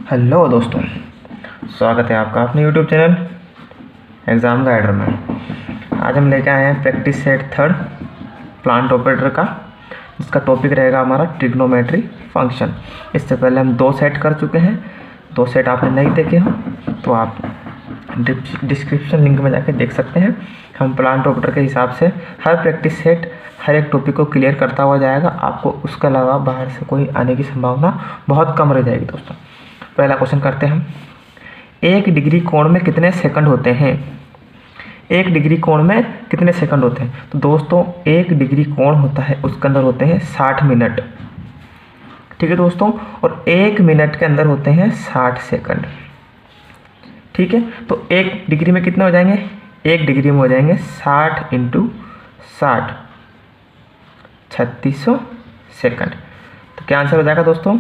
Hello दोस्तों, स्वागत है आपका अपने यूट्यूब चैनल एग्ज़ाम गाइडर में। आज हम लेके आए हैं practice set third plant operator का, जिसका टॉपिक रहेगा हमारा ट्रिग्नोमेट्री फंक्शन। इससे पहले हम 2 सेट कर चुके हैं, 2 सेट आपने नहीं देखे हो तो आप डिस्क्रिप्शन लिंक में जाके देख सकते हैं। हम प्लांट ऑपरेटर के हिसाब से हर प्रैक्टिस सेट हर एक टॉपिक को क्लियर करता हुआ जाएगा। आपको उसके अलावा बाहर से कोई आने की संभावना बहुत कम रह जाएगी दोस्तों। पहला क्वेश्चन करते हैं हम। 1 डिग्री कोण में कितने सेकंड होते हैं? 1 डिग्री कोण में कितने सेकंड होते हैं? तो दोस्तों 1 डिग्री कोण होता है, उसके अंदर होते हैं 60 मिनट। ठीक है दोस्तों, और 1 मिनट के अंदर होते हैं 60 सेकंड। ठीक है, तो 1 डिग्री में कितने हो जाएंगे? 1 डिग्री में हो जाएंगे 60 × 60 3600 सेकंड। तो क्या आंसर हो जाएगा दोस्तों?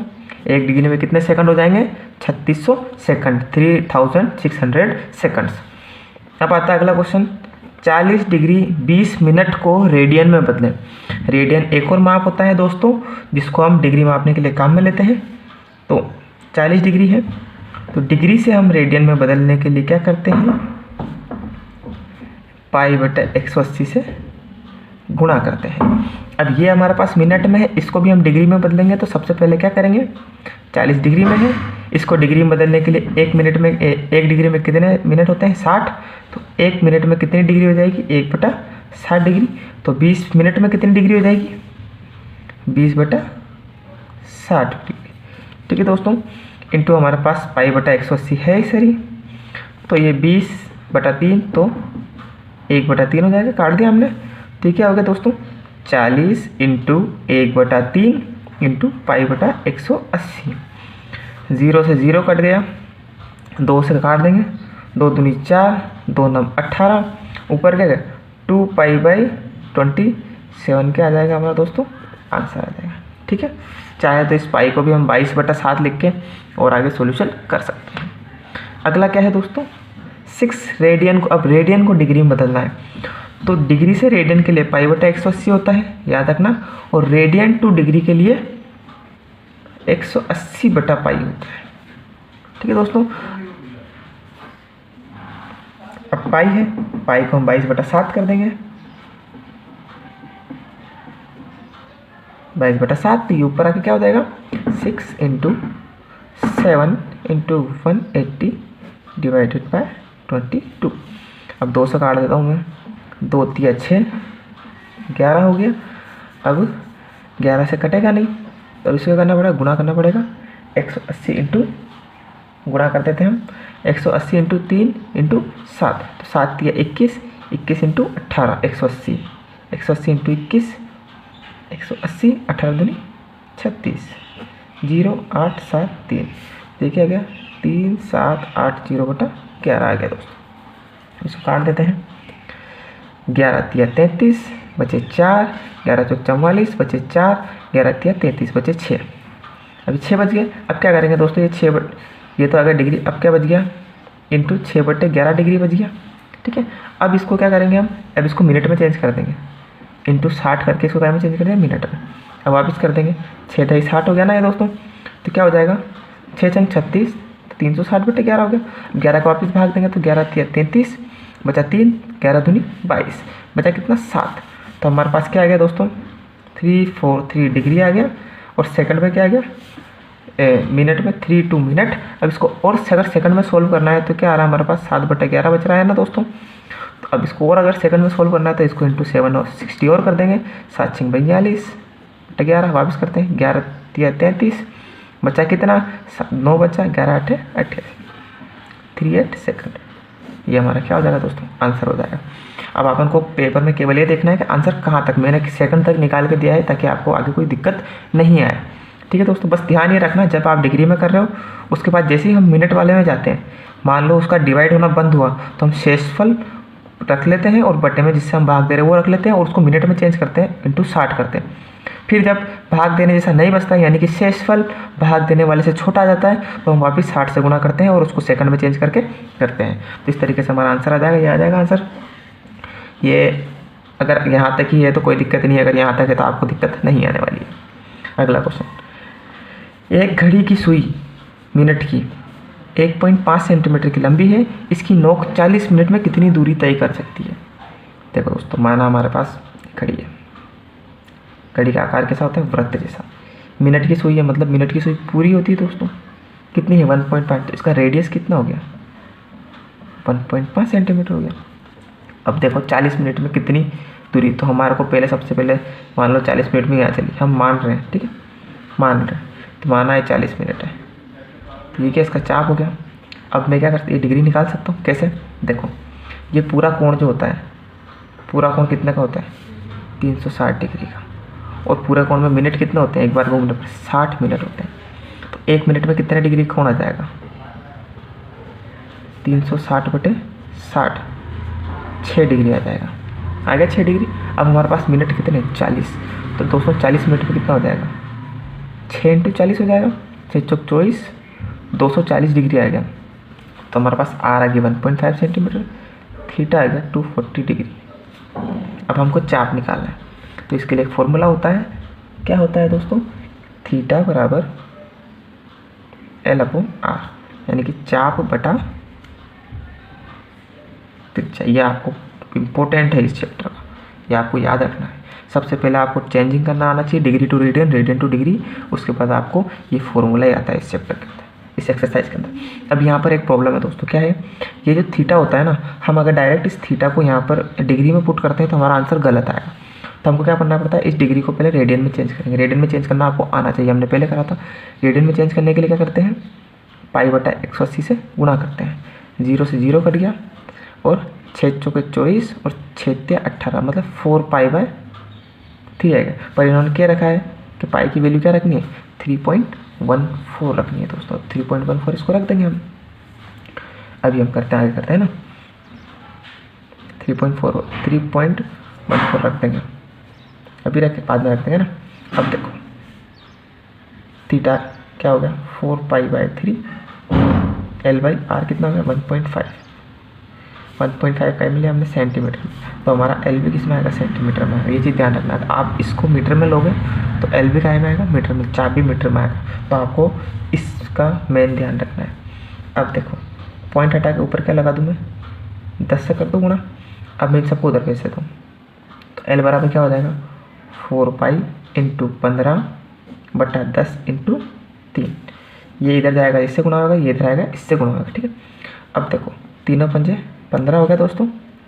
1 डिग्री में कितने सेकंड हो जाएंगे? 3600 सेकंड, 3600 सेकंड्स। अब आता है अगला क्वेश्चन। 40 डिग्री 20 मिनट को रेडियन में बदलें। रेडियन एक और माप होता है दोस्तों, जिसको हम डिग्री मापने के लिए काम में लेते हैं। तो 40 डिग्री है, तो डिग्री से हम रेडियन में बदलने के लिए क्या करते हैं? π/180 से गुणा करते हैं। अब ये हमारे पास मिनट में है, इसको भी हम डिग्री में बदलेंगे। तो सबसे पहले क्या करेंगे? 40 डिग्री में है, इसको डिग्री में बदलने के लिए 1 मिनट में 1 डिग्री में कितने मिनट होते हैं? 60। तो 1 मिनट में कितनी डिग्री हो जाएगी? 1/60 डिग्री। तो 20 मिनट में कितनी डिग्री हो जाएगी? 20/60 डिग्री। ठीक है दोस्तों, इंटू हमारे पास π/180 है सही। तो ये 20/3, तो 1/3 हो जाएगा, काट दिया हमने। तो क्या हो गया दोस्तों? 40 × 1/3 × π/180। 0 से 0 कट गया, 2 से काट देंगे, 2 दूनी 4, 2 9 18, ऊपर क्या गया? 2π/27 क्या आ जाएगा हमारा दोस्तों? आंसर आ जाएगा। ठीक है, चाहे तो इस पाई को भी हम 22/7 लिख के और आगे सॉल्यूशन कर सकते हैं। अगला क्या है दोस्तों? 6 रेडियन को, अब रेडियन को डिग्री में बदलना है। तो डिग्री से रेडियन के लिए π/180 होता है, याद रखना। और रेडियन टू डिग्री के लिए 180/π होता है। ठीक है दोस्तों, अब पाई है, पाई को हम 22/7 कर देंगे। 22/7, तो ये ऊपर आके क्या हो जाएगा? 6 × 7 × 180 / 22। अब 2 से काट देता हूँ मैं, 2 3 6, 11 हो गया। अब 11 से कटेगा नहीं, तो इसको क्या करना पड़ेगा? गुणा करना पड़ेगा। 180 गुणा कर देते हैं हम, 180 × 3 × 7, तो 7 × 21, 21 × 18, 180, 180 × 21, 180, 18 दूनी 36, 0 8 7 3। देखिए आ गया 3780/11 आ गया दोस्तों। इसको काट देते हैं। 11 × 33 बचे 4, 11 × 44 बचे 4, 11 × 33 बचे 6। अभी 6 बच गए। अब क्या करेंगे दोस्तों? ये तो आ गया डिग्री, अब क्या बच गया? इंटू 6/11 डिग्री बच गया। ठीक है, अब इसको क्या करेंगे हम? अब इसको मिनट में चेंज कर देंगे, इंटू 60 करके इसको क्या में चेंज कर देंगे? मिनट में। अब वापस कर देंगे, 6 × 60 हो गया ना ये दोस्तों। तो क्या हो जाएगा? 6 × 36, 360/11 हो गया। 11 को वापस भाग देंगे, तो 11 × 33 बचा 3, 11 दूनी 22, बचा कितना? 7। तो हमारे पास क्या आ गया दोस्तों? 343 डिग्री आ गया। और सेकंड में क्या आ गया? मिनट में 32 मिनट। अब इसको और अगर सेकंड में सोल्व करना है तो क्या आ रहा है हमारे पास? 7/11 बच रहा है ना दोस्तों। तो अब इसको और अगर सेकंड में सोल्व करना है तो इसको इंटू 7 और 60 और कर देंगे। 7 × 6 = 42/11, वापस करते हैं। 11 × 33 बचा कितना? 9 बचा, 11 × 8 = 28, 38 सेकंड। ये हमारा क्या हो जाएगा दोस्तों? आंसर हो जाएगा। अब अपन को पेपर में केवल ये देखना है कि आंसर कहाँ तक, मैंने सेकंड तक निकाल के दिया है, ताकि आपको आगे कोई दिक्कत नहीं आए। ठीक है दोस्तों, बस ध्यान ये रखना, जब आप डिग्री में कर रहे हो उसके बाद जैसे ही हम मिनट वाले में जाते हैं, मान लो उसका डिवाइड होना बंद हुआ, तो हम शेषफल रख लेते हैं और बटे में जिससे हम भाग दे रहे हैं वो रख लेते हैं और उसको मिनट में चेंज करते हैं, इंटू 60 करते हैं। फिर जब भाग देने जैसा नहीं बचता, यानी कि शेषफल भाग देने वाले से छोटा आ जाता है, तो हम वापस 60 से गुणा करते हैं और उसको सेकंड में चेंज करके करते हैं। तो इस तरीके से हमारा आंसर आ जाएगा, ये आ जाएगा आंसर। ये अगर यहाँ तक ही है तो कोई दिक्कत नहीं है, अगर यहाँ तक है तो आपको दिक्कत नहीं आने वाली है। अगला क्वेश्चन, एक घड़ी की सुई मिनट की 1.5 सेंटीमीटर की लंबी है, इसकी नोक 40 मिनट में कितनी दूरी तय कर सकती है। देखो दोस्तों, माना हमारे पास घड़ी है, घड़ी का आकार कैसा होता है, वृत्त जैसा। मिनट की सुई है, मतलब मिनट की सुई पूरी होती है दोस्तों, कितनी है 1.5, तो इसका रेडियस कितना हो गया 1.5 सेंटीमीटर हो गया। अब देखो 40 मिनट में कितनी दूरी, तो हमारे को पहले सबसे पहले मान लो 40 मिनट में यहाँ चली, हम मान रहे हैं, ठीक है, मान रहे हैं, तो माना है 40 मिनट है, ठीक है, इसका चाप हो गया। अब मैं क्या करता हूँ, ये डिग्री निकाल सकता हूँ, कैसे, देखो ये पूरा कोण जो होता है, पूरा कोण कितने का होता है 360 डिग्री का, और पूरे कोण में मिनट कितने होते हैं, एक बार घूमने पर 60 मिनट होते हैं, तो 1 मिनट में कितने डिग्री कोण आ जाएगा 360/60, 6 डिग्री आ जाएगा, आ गया 6 डिग्री। अब हमारे पास मिनट कितने 40, तो दोस्तों 40 मिनट में कितना हो जाएगा 6 × 40 हो जाएगा, 6 चौक 24, 240 डिग्री आएगा। तो हमारे पास आर आ गया 1.5 सेंटीमीटर, थीटा आ गया 240 डिग्री। अब हमको चाप निकालना है, तो इसके लिए एक फॉर्मूला होता है, क्या होता है दोस्तों, थीटा बराबर L/R, यानी कि चाप बटा त्रिज्या। ये आपको इम्पोर्टेंट है इस चैप्टर का, ये आपको याद रखना है। सबसे पहले आपको चेंजिंग करना आना चाहिए, degree to radian, radian to degree, उसके बाद आपको ये फॉर्मूला ही आता है इस चैप्टर के अंदर, इस एक्सरसाइज के अंदर। अब यहाँ पर एक प्रॉब्लम है दोस्तों, क्या है, ये जो थीटा होता है ना, हम अगर डायरेक्ट इस थीटा को यहाँ पर डिग्री में पुट करते हैं तो हमारा आंसर गलत आएगा। तो हमको क्या करना पड़ता है, इस डिग्री को पहले रेडियन में चेंज करेंगे। रेडियन में चेंज करना आपको आना चाहिए, हमने पहले करा था। रेडियन में चेंज करने के लिए क्या करते हैं, π/180 से गुणा करते हैं, 0 से 0 कट गया, और 6 चौके 24 और 6 × 18, मतलब 4π/3 आएगा। पर इन्होंने क्या रखा है कि पाई की वैल्यू क्या रखनी है 3.14 रखनी है दोस्तों, 3.14 इसको रख देंगे हम। अभी हम करते हैं, आगे करते हैं ना, 3.14 रख देंगे, अभी रखे बाद में रख देंगे ना। अब देखो थीटा क्या हो गया 4π/3, L/R कितना हो गया 1.5 का मिले हमने सेंटीमीटर में, तो हमारा एल भी किस में आएगा सेंटीमीटर में आएगा। ये चीज़ ध्यान रखना है, आप इसको मीटर में लोगे तो एल भी काय में आएगा मीटर में, चाप भी मीटर में आएगा, तो आपको इसका मेन ध्यान रखना है। अब देखो पॉइंट हटा के ऊपर क्या लगा दूँ मैं 10 से कर दूँ गुणा। अब मैं इन सबको उधर भेज देता हूँ, तो एल बराबर क्या हो जाएगा 4π × 15/10 × 3, ये इधर जाएगा इससे गुणा होगा, ये इधर आएगा इससे गुणा होगा, ठीक है। अब देखो 3 × 5 = 15 हो गया दोस्तों,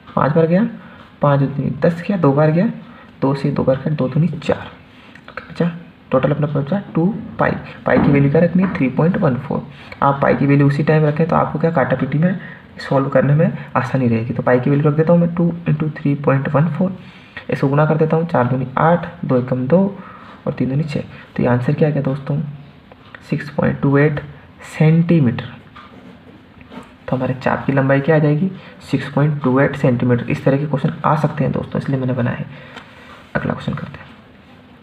5 बार गया, 5 × 2 = 10 गया, 2 बार गया, 2 से 2 बार गया, 2 × 2 = 4, बचा टोटल अपना पहुँचा 2π। पाई की वैल्यू क्या रखनी है 3.14। आप पाई की वैल्यू उसी टाइम रखें तो आपको क्या काटा पीटी में सॉल्व करने में आसानी रहेगी। तो पाई की वैल्यू रख देता हूँ मैं 2 × 3.14, इसको गुणा कर देता हूँ, 4 दूनी 8, 2 एकम 2 और 3 दूनी 6। तो ये आंसर क्या आ गया दोस्तों 6.28 सेंटीमीटर। तो हमारे चाप की लंबाई क्या आ जाएगी 6.28 सेंटीमीटर। इस तरह के क्वेश्चन आ सकते हैं दोस्तों, इसलिए मैंने बनाया है। अगला क्वेश्चन करते हैं,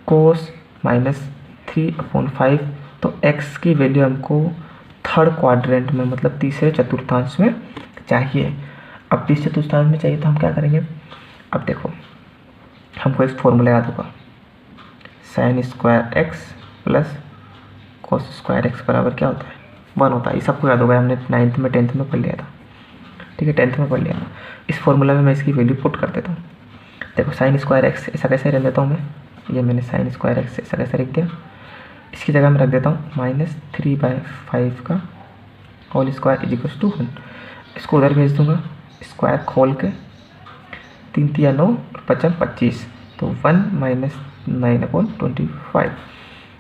कोस -3/5, तो x की वैल्यू हमको थर्ड क्वाड्रेंट में मतलब तीसरे चतुर्थांश में चाहिए। अब तीसरे चतुर्थांश में चाहिए तो हम क्या करेंगे, अब देखो हमको एक फॉर्मूला याद होगा, sin² x + cos² x बराबर क्या होता है 1 होता है। ये सबको याद होगा, हमने 9th में 10th में पढ़ लिया था, ठीक है 10th में पढ़ लिया था। इस फॉर्मूला में मैं इसकी वैल्यू पुट कर देता हूँ। देखो sin² x ऐसा कैसे रख देता हूँ मैं, ये मैंने sin² x ऐसा कैसे रख दिया, इसकी जगह मैं रख देता हूँ -3/5 का होल स्क्वायर = 1। इसको उधर भेज दूँगा, स्क्वायर खोल के 3 × 9 और 5 × 25, तो 1 - 9/25।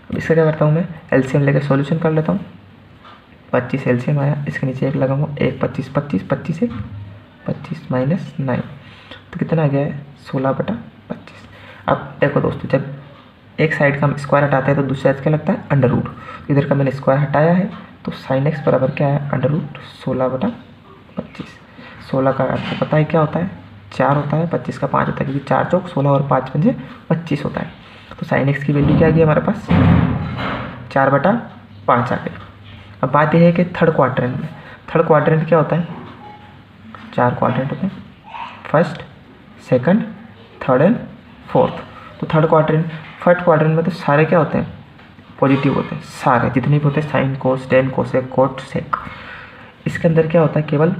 अब इसका क्या करता हूँ मैं एलसीएम लेकर सॉल्यूशन कर लेता हूँ। 25 एलसीएम आया, इसके नीचे 1 लगाऊंगा, 1 25 25 25 से 25 - 9, तो कितना आ गया है 16/25। अब देखो दोस्तों, जब एक साइड का हम स्क्वायर हटाते हैं तो दूसरी साइड क्या लगता है अंडर रूट, इधर का मैंने स्क्वायर हटाया है तो sin x बराबर क्या है √16/25। 16 का आपको पता है क्या होता है 4 होता है, 25 का 5 होता है, क्योंकि 4 चौक 16 और 5 पंजे 25 होता है। तो sin x की वैल्यू क्या आ गई हमारे पास 4/5 आ गई। अब बात यह है कि थर्ड क्वाड्रेंट में, थर्ड क्वाड्रेंट क्या होता है 4 क्वाड्रेंट होते हैं, first, second, third and fourth. तो थर्ड क्वाड्रेंट, फर्स्ट क्वाड्रेंट में तो सारे क्या होते हैं पॉजिटिव होते हैं सारे जितने भी होते हैं, साइन, कोस, टेन, कोसेक, कोट, सेक। इसके अंदर क्या होता है, केवल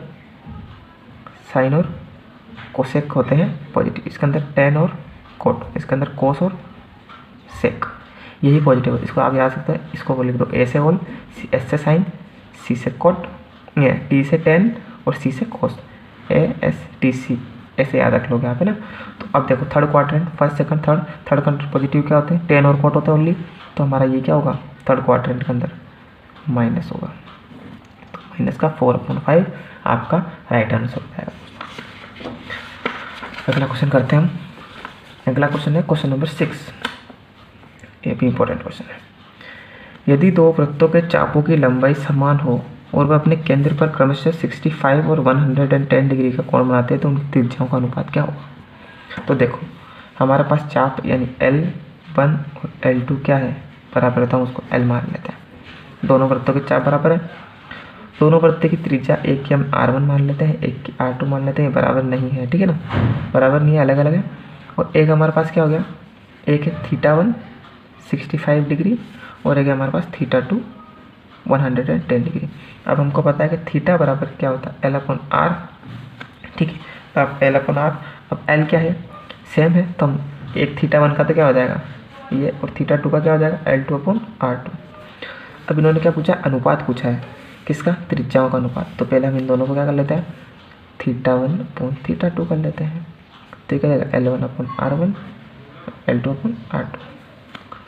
साइन और कोसेक होते हैं पॉजिटिव। इसके अंदर टेन और कोट, इसके अंदर कोस और सेक, यही पॉजिटिव है। इसको आप याद सकते हैं, इसको लिख दो ए से होल, एस से साइन, सी से कोट, टी से टेन और सी से कोस, ASTC ऐसे याद रख लोगे यहाँ पे ना। तो अब देखो third quadrant, first second third quadrant positive क्या होते हैं, टेन और कोट होते हैं ओनली। तो हमारा ये क्या होगा, थर्ड क्वाड्रेंट के अंदर माइनस होगा, तो माइनस का 4/5 आपका राइट आंसर हो जाएगा। अगला क्वेश्चन करते हैं हम। अगला क्वेश्चन है क्वेश्चन नंबर 6, ये भी इंपॉर्टेंट क्वेश्चन है। यदि दो वृत्तों के चापों की लंबाई समान हो और वह अपने केंद्र पर क्रमशः 65 और 110 डिग्री का कोण बनाते हैं तो उनकी त्रिज्याओं का अनुपात क्या होगा। तो देखो हमारे पास चाप यानी L1 और L2 क्या है, बराबर है, तो हम उसको L मान लेते हैं। दोनों वृत्तों के चाप बराबर है, दोनों वृत्त की त्रिज्या एक की हम R1 मान लेते हैं, एक की R2 मान लेते हैं, बराबर नहीं है, ठीक है ना, बराबर नहीं है, अलग अलग है। और एक हमारे पास क्या हो गया, एक है θ1 65 डिग्री और एक है हमारे पास θ2 110 डिग्री। अब हमको पता है कि थीटा बराबर क्या होता है, L/R, ठीक है। तो अब L/R, अब L क्या है, सेम है, तो हम एक θ1 का तो क्या हो जाएगा ये, और θ2 का क्या हो जाएगा L2/R2। अब इन्होंने क्या पूछा, अनुपात पूछा है, किसका, त्रिज्याओं का अनुपात। तो पहले हम इन दोनों को क्या कर लेते हैं, θ1/θ2 कर लेते हैं। तो क्या जाएगा L1/R1 L2/R2।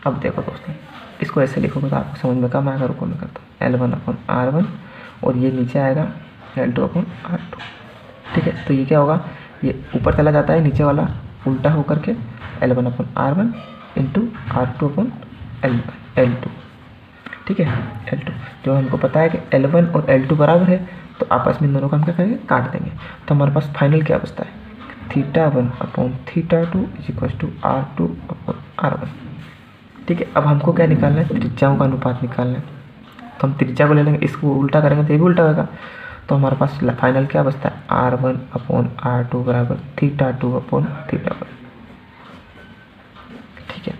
अब देखो दोस्तों, इसको ऐसे लिखोगे तो आपको समझ में कम आएगा, रुको मैं करता हूँ, L1/R1 और ये नीचे आएगा L2/R2, ठीक है। तो ये क्या होगा, ये ऊपर चला जाता है, नीचे वाला उल्टा होकर के L1/R1 इंटू R2/L2, ठीक है, L2। जो हमको पता है कि L1 और L2 बराबर है, तो आपस में इन दोनों को हम क्या करेंगे, काट देंगे। तो हमारे पास फाइनल क्या बचता है, θ1/θ2 = R2/R1, ठीक है। अब हमको क्या निकालना है, त्रिज्याओं का अनुपात निकालना है। तो हम त्रिज्या को ले लेंगे, इसको उल्टा करेंगे तो ये भी उल्टा होगा। तो हमारे पास फाइनल क्या बचता है, R1/R2 बराबर θ2/θ1, ठीक है।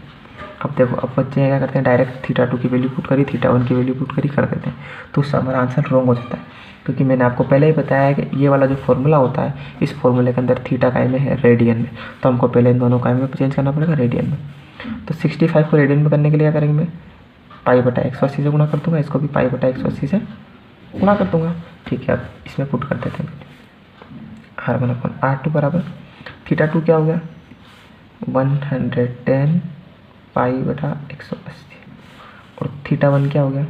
अब देखो, अब बच्चे क्या करते हैं, डायरेक्ट θ2 की वैल्यू पुट करी, θ1 की वैल्यू पुट करी कर देते हैं, तो उससे हमारा आंसर रॉन्ग हो जाता है। क्योंकि मैंने आपको पहले ही बताया है कि ये वाला जो फॉर्मूला होता है, इस फॉर्मूले के अंदर थीटा काय में है, रेडियन में, तो हमको पहले इन दोनों काय में चेंज करना पड़ेगा रेडियन में। तो 65 को रेडियन में करने के लिए क्या करेंगे, मैं π/180 से गुणा कर दूंगा, इसको भी π/180 से गुणा कर दूंगा, ठीक है। अब इसमें पुट कर देते हैं, R1/R2 बराबर θ2 क्या हो गया 110 π/180 और θ1 क्या हो गया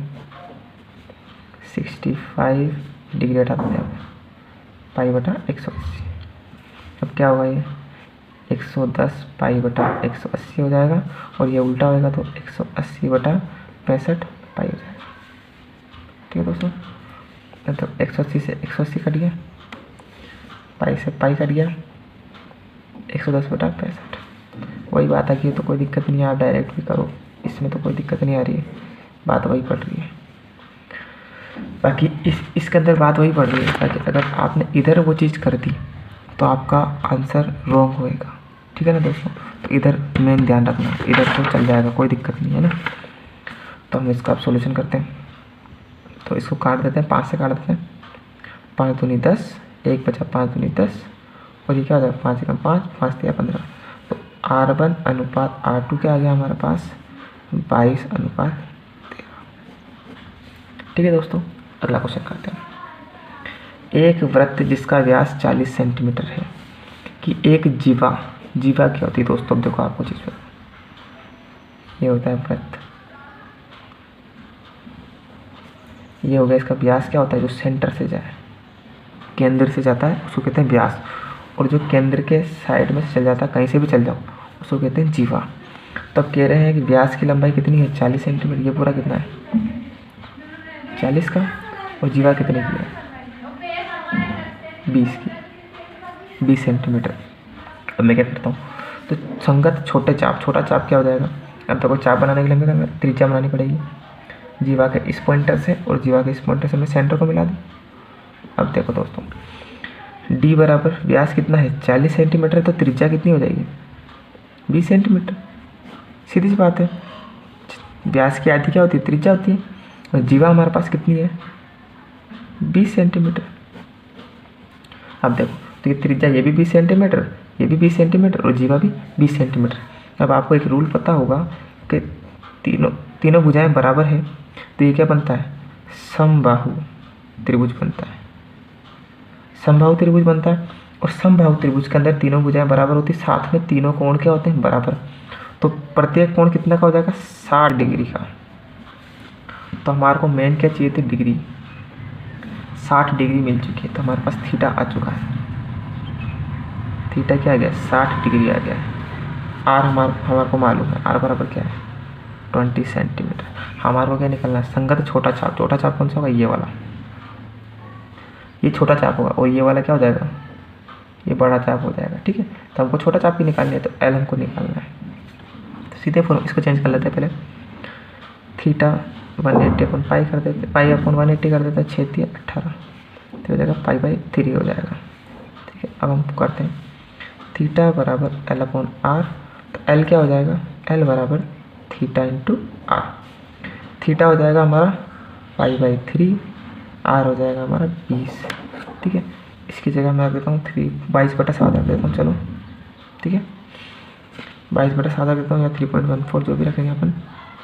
65 डिग्री हटा देते हैं π/180। अब क्या होगा, ये 110 π/180 हो जाएगा, और ये उल्टा होगा तो 180/65 पाई हो जाएगा, ठीक है दोस्तों। मतलब 180 से 180 कट गया, पाई से पाई कट गया, 110/65। वही बात है कि तो कोई दिक्कत नहीं है, आप डायरेक्ट भी करो, इसमें तो कोई दिक्कत नहीं आ रही है, बात वही पड़ रही है। बाकी इसके अंदर बात वही पड़ रही है, ताकि अगर आपने इधर वो चीज़ कर दी तो आपका आंसर रॉन्ग होएगा, ठीक है ना दोस्तों। तो इधर मेन ध्यान रखना, इधर तो चल जाएगा, कोई दिक्कत नहीं है ना। तो हम इसका अब सॉल्यूशन करते हैं, तो इसको काट देते हैं, 5 से काट देते हैं, 5 दूनी 10, 1 बचा 5 दूनी 10, और ये क्या हो जाएगा 5 × 5, 5 × 15। तो R1/R2 क्या आ गया हमारे पास 22/13, ठीक है दोस्तों। अगला क्वेश्चन करते हैं। एक वृत्त जिसका व्यास 40 सेंटीमीटर है कि एक जीवा क्या होती है दोस्तों, अब देखो आपको चीज़ पता, ये होता है वृत्त, ये हो गया इसका व्यास क्या होता है, जो सेंटर से जाए, केंद्र से जाता है उसको कहते हैं व्यास, और जो केंद्र के साइड में चल जाता है, कहीं से भी चल जाओ, उसको कहते हैं जीवा। तो अब कह रहे हैं कि व्यास की लंबाई कितनी है 40 सेंटीमीटर, ये पूरा कितना है 40 का, और जीवा कितने की है 20 सेंटीमीटर। अब मैं क्या करता हूँ, तो संगत छोटा चाप क्या हो जाएगा, अब देखो चाप बनाने के लिए हमें त्रिज्या बनानी पड़ेगी, जीवा के इस पॉइंटर से और जीवा के इस पॉइंटर से मैं सेंटर को मिला दूँ। अब देखो दोस्तों, डी बराबर व्यास कितना है 40 सेंटीमीटर, तो त्रिज्या कितनी हो जाएगी 20 सेंटीमीटर, सीधी सी बात है। व्यास की आधी क्या होती है, त्रिज्या होती है। और जीवा हमारे पास कितनी है, 20 सेंटीमीटर। अब देखो, तो ये त्रिज्या ये भी 20 सेंटीमीटर, ये भी 20 सेंटीमीटर और जीवा भी 20 सेंटीमीटर। अब आपको एक रूल पता होगा कि तीनों भुजाएं बराबर है, तो ये क्या बनता है, समबाहु त्रिभुज बनता है। समबाहु त्रिभुज बनता है, और समबाहु त्रिभुज के अंदर तीनों भुजाएं बराबर होती है, साथ में तीनों कोण क्या होते हैं, बराबर। तो प्रत्येक कोण कितना का हो जाएगा, 60 डिग्री का। तो हमारे को मेन क्या चाहिए थे, डिग्री। 60 डिग्री मिल चुकी है, तो हमारे पास थीटा आ चुका है। थीटा क्या आ गया, 60 डिग्री आ गया है। आर हमारे को मालूम है, आर बराबर क्या है, 20 सेंटीमीटर। हमारे को क्या निकलना है, संगत छोटा चाप। छोटा चाप कौन सा होगा, ये वाला, ये छोटा चाप होगा, और ये वाला क्या हो जाएगा, ये बड़ा चाप हो जाएगा। ठीक है, तो हमको छोटा चाप की निकालनी है, तो एल हमको निकालना है। तो सीधे इसको चेंज कर लेते हैं पहले। थीटा 180 अपन पाई कर देते, पाई अपन 180 कर देते हैं, 6 × 18, तो हो जाएगा π/3 हो जाएगा। ठीक है, अब हम करते हैं थीटा बराबर L/R। तो एल क्या हो जाएगा, एल बराबर थीटा इंटू आर। थीटा हो जाएगा हमारा π/3, आर हो जाएगा हमारा 20। ठीक है, इसकी जगह मैं रख देता हूँ 22/7 रख देता हूँ। चलो ठीक है, 22/7 रख देता हूँ, या 3.14 जो भी रखेंगे अपन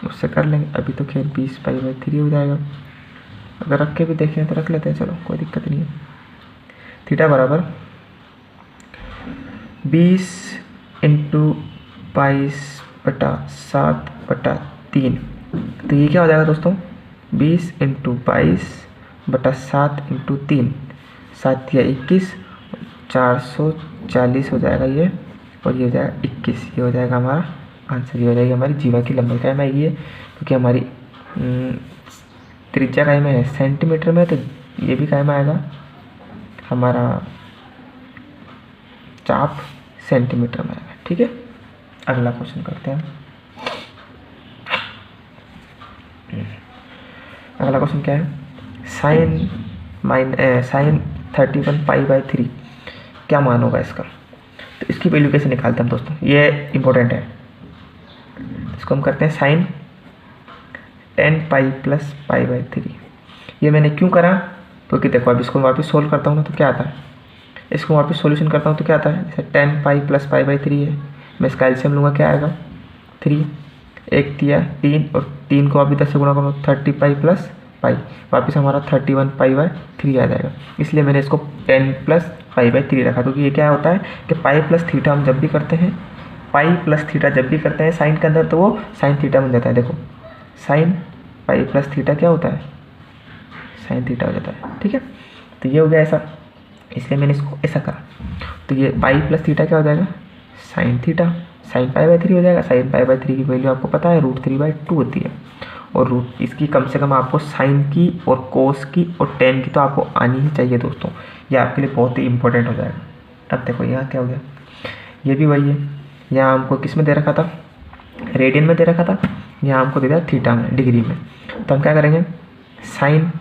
उससे कर लेंगे। अभी तो खैर 20 π/3 हो जाएगा, अगर रख के भी देखें तो रख लेते हैं, चलो कोई दिक्कत नहीं है। थीटा बराबर 20 × 22/7/3। तो ये क्या हो जाएगा दोस्तों, 20 × 22/7 × 3, 7 या 21, 440 हो जाएगा ये, और ये हो जाएगा 21। ये हो जाएगा हमारा आंसर, ये हो जाएगी हमारी जीवा की लंबाई। काय में आएगी है, क्योंकि हमारी त्रिज्या काय में है, सेंटीमीटर में, तो ये भी काय में आएगा, हमारा चाप सेंटीमीटर में आएगा। ठीक है, अगला क्वेश्चन करते हैं। अगला क्वेश्चन क्या है, साइन 31 π/3 क्या मान होगा इसका। तो इसकी वैल्यू कैसे निकालते हैं दोस्तों, ये इंपॉर्टेंट है। इसको हम करते हैं साइन 10π + π/3। ये मैंने क्यों करा, क्योंकि देखो अब इसको वापस सोल्व करता हूँ ना, तो क्या आता है, इसको वापस सॉल्यूशन करता हूँ तो क्या आता है, जैसे 10π + π/3 है, मैं इसका एलसीएम लूँगा, क्या आएगा 3, 1 × 3, और 3 को अभी 10 से गुणा करूँ 30π + π, वापस हमारा 31 π/3 आ जाएगा। इसलिए मैंने इसको 10 + π/3 रखा, क्योंकि ये क्या होता है कि पाई प्लस थीटा हम जब भी करते हैं, पाई प्लस थीटा जब भी करते हैं साइन के अंदर, तो वो साइन थीटा बन जाता है। देखो साइन पाई प्लस थीटा क्या होता है, साइन थीटा हो जाता है। ठीक है, तो ये हो गया ऐसा, इसलिए मैंने इसको ऐसा करा। तो ये पाई प्लस थीटा क्या हो जाएगा, साइन थीटा, साइन π/3 हो जाएगा। साइन π/3 की वैल्यू आपको पता है √3/2 होती है, और रूट इसकी कम से कम आपको साइन की और कोस की और टेन की तो आपको आनी ही चाहिए दोस्तों, ये आपके लिए बहुत ही इंपॉर्टेंट हो जाएगा। अब देखो यहाँ क्या हो गया, ये भी वही है, यहाँ हमको किस में दे रखा था, रेडियन में दे रखा था, यहाँ हमको दे दिया थीटा में, डिग्री में। तो हम क्या करेंगे, साइन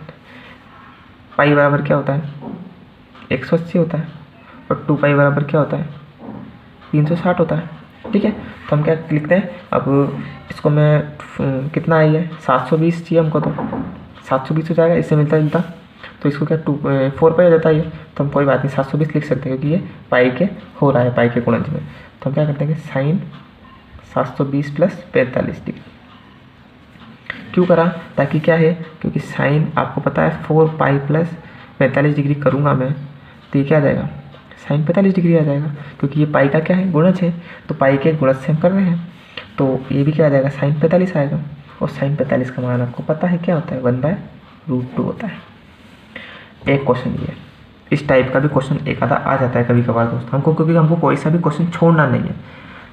पाई बराबर क्या होता है 180 होता है, और 2π बराबर क्या होता है 360 होता है। ठीक है, तो हम क्या लिखते हैं, अब इसको मैं कितना आई है 720 चाहिए हमको, तो 720 हो जाएगा, इससे मिलता जुलता। तो इसको क्या 4π हो जाता है ये, तो हम कोई बात नहीं 720 लिख सकते हैं, क्योंकि ये पाई के हो रहा है, पाई के गुणज में। तो हम क्या करते हैं, साइन 720 + 45 डिग्री क्यों करा, ताकि क्या है, क्योंकि साइन आपको पता है 4π + 45 डिग्री करूँगा मैं, तो ये क्या आ जाएगा, साइन 45 डिग्री आ जाएगा, क्योंकि ये पाई का क्या है, गुणज है, तो पाई के गुणज से हम कर रहे हैं, तो ये भी क्या आ जाएगा, साइन 45 आएगा। और साइन 45 का मान आपको पता है क्या होता है, 1/√2 होता है। एक क्वेश्चन ये, इस टाइप का भी क्वेश्चन एक आधा आ जाता है कभी कभार दोस्तों हमको, क्योंकि हमको कोई सा भी क्वेश्चन छोड़ना नहीं है,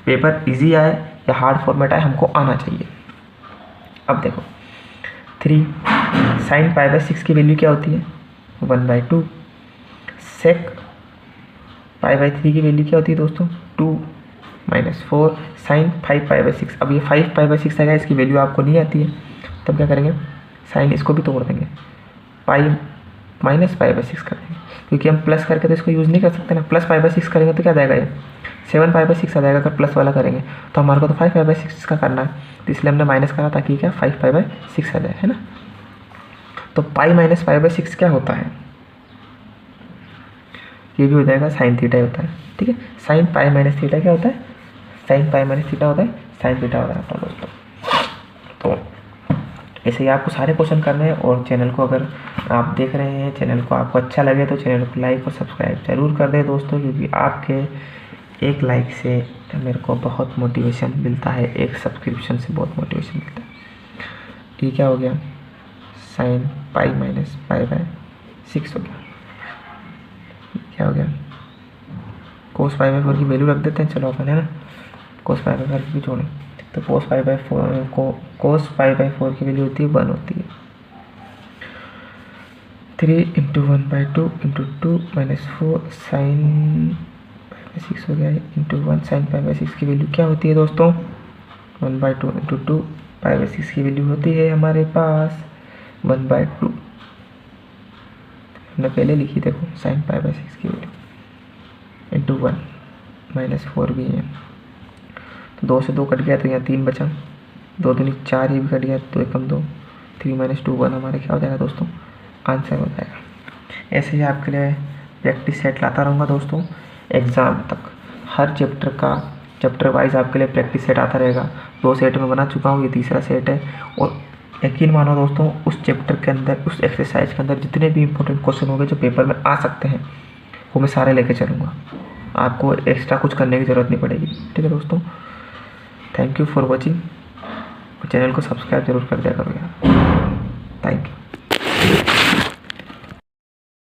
पेपर ईजी आए या हार्ड फॉर्मेट आए, हमको आना चाहिए। अब देखो 3 साइन π/6 की वैल्यू क्या होती है 1/2, सेक π/3 की वैल्यू क्या होती है दोस्तों 2 - 4 साइन 5π/6। अब ये 5π/6 आएगा, इसकी वैल्यू आपको नहीं आती है, तब क्या करेंगे, साइन इसको भी तोड़ देंगे, पाई -π/6 कर देंगे, क्योंकि हम प्लस करके तो इसको यूज़ नहीं कर सकते ना, +π/6 करेंगे तो क्या जाएगा, ये 7 पाई/6 आ जाएगा अगर प्लस वाला करेंगे। तो हमारे को तो 5 पाई/6 का करना है, तो इसलिए हमने माइनस करा ताकि क्या 5 पाई/6 आ जाए, है ना। तो पाई माइनस पाई/6 क्या होता है, ये भी हो जाएगा साइन थीटा ही होता है, ठीक है। साइन पाई माइनस थीटा क्या होता है, साइन पाई माइनस थीटा होता है, साइन थीटा होता है अपना दोस्तों। तो ऐसे ही आपको सारे क्वेश्चन करने हैं। और चैनल को अगर आप देख रहे हैं, चैनल को आपको अच्छा लगे तो चैनल को लाइक और सब्सक्राइब जरूर कर दें दोस्तों, क्योंकि आपके एक लाइक से मेरे को बहुत मोटिवेशन मिलता है, एक सब्सक्रिप्शन से बहुत मोटिवेशन मिलता है। ये क्या हो गया, साइन पाई माइनस पाई/6 हो गया। क्या हो गया, कोस पाई/4 की वैल्यू रख देते हैं, चलो अपन, है ना। कोस पाई/4 की जोड़ें तो कोस पाई/4 की वैल्यू होती है 1 होती है। 3 × 1/2 × 2 - 4 साइन पाई/6 हो गया × 1 साइन पाई/6 की वैल्यू क्या होती है दोस्तों, 1/2 × 2 पाई/6 की वैल्यू होती है हमारे पास 1/2। हमने पहले लिखी, देखो साइन पाई/6 की वैल्यू × 1 - 4 भी है, तो 2 से 2 कट गया तो यहाँ 3 बचा, 2 दूनी 4, ये भी कट गया, 2 एकम 2, 3 - 2 1 हमारे क्या हो जाएगा दोस्तों, आंसर हो जाएगा। ऐसे ही आपके लिए प्रैक्टिस सेट लाता रहूँगा दोस्तों एग्ज़ाम तक, हर चैप्टर वाइज आपके लिए प्रैक्टिस सेट आता रहेगा। 2 सेट में बना चुका हूँ, ये तीसरा सेट है। और यकीन मानो दोस्तों, उस चैप्टर के अंदर, उस एक्सरसाइज के अंदर जितने भी इंपॉर्टेंट क्वेश्चन होंगे जो पेपर में आ सकते हैं, वो मैं सारे लेके चलूँगा, आपको एक्स्ट्रा कुछ करने की ज़रूरत नहीं पड़ेगी, ठीक है दोस्तों। Thank you for watching, channel को सब्सक्राइब जरूर कर दिया करो यार।